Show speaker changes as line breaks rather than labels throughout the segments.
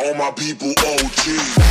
All my people OG.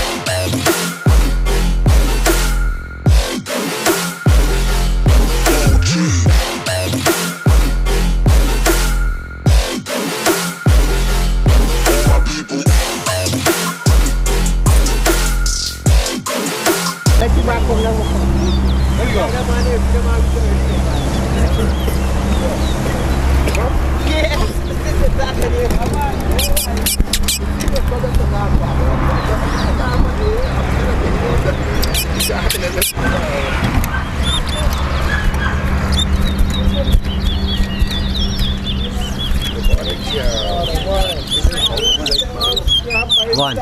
One.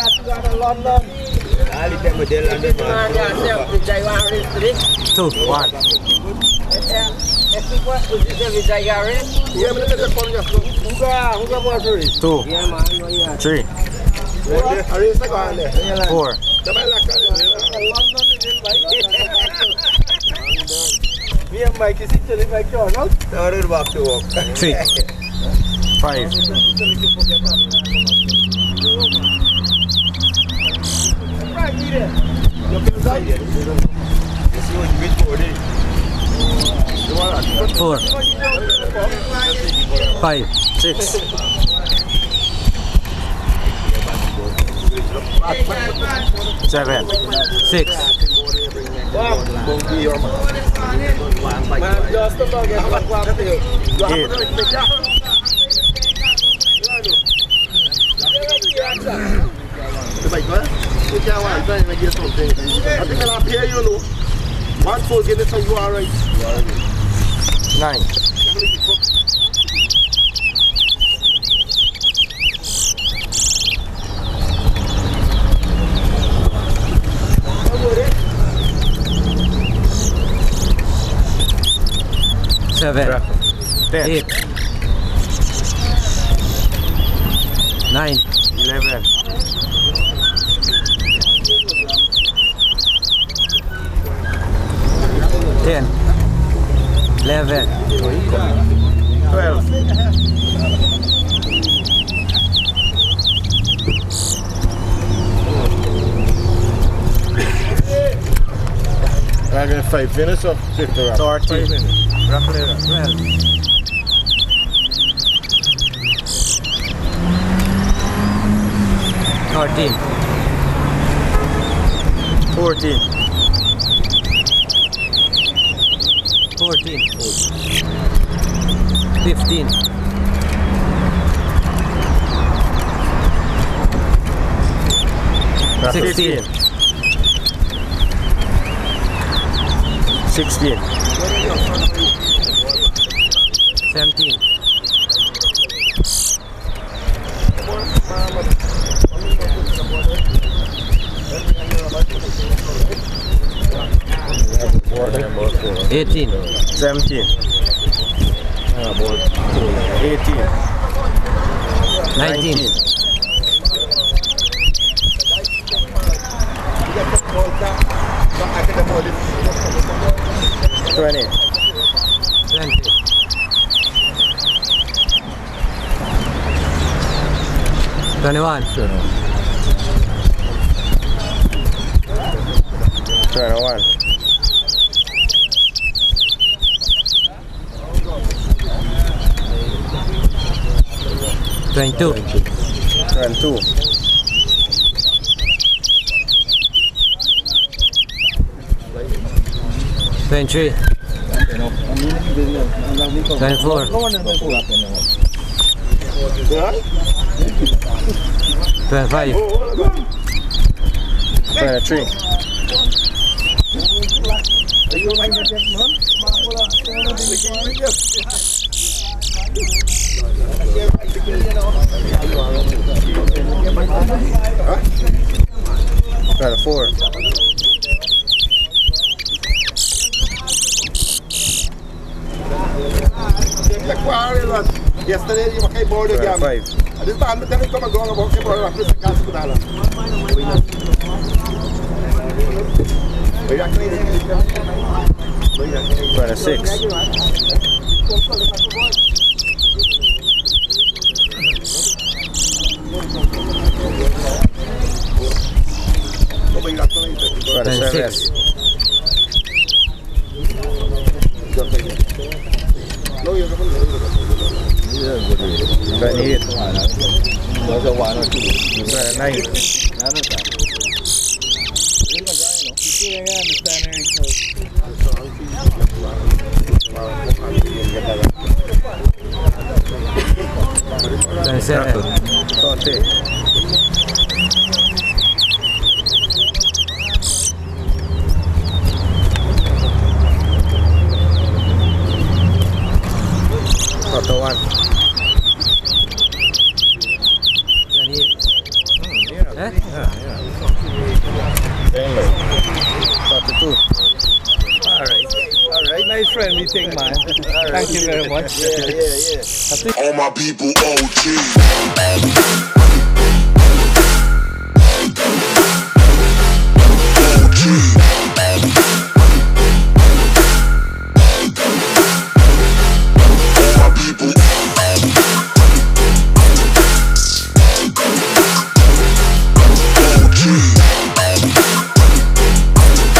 Two. One. Two. Three. Four. Six. Five. Four. Five. Six. Seven. Six. Nine. Seven. 10. 8. 9. 11. 10. 11. 12.
5 minutes or 50 rounds?
13. 12. 13. 14. 14. 15. 16.
16.
17. 18.
17. 18.
19.
20.
20. 21.
21.
22.
22.
23. 24. 25.
23. 24.
Yesterday you came board again.
25.
This time they come and go about came board after the gas to that. We actually
26.
26.
No, you're going to
28. 29.
Seven.
30. Towa 1.
28. Eh?
32.
Alright, nice friendly thing, man. Thank you very much.
All my people, OG.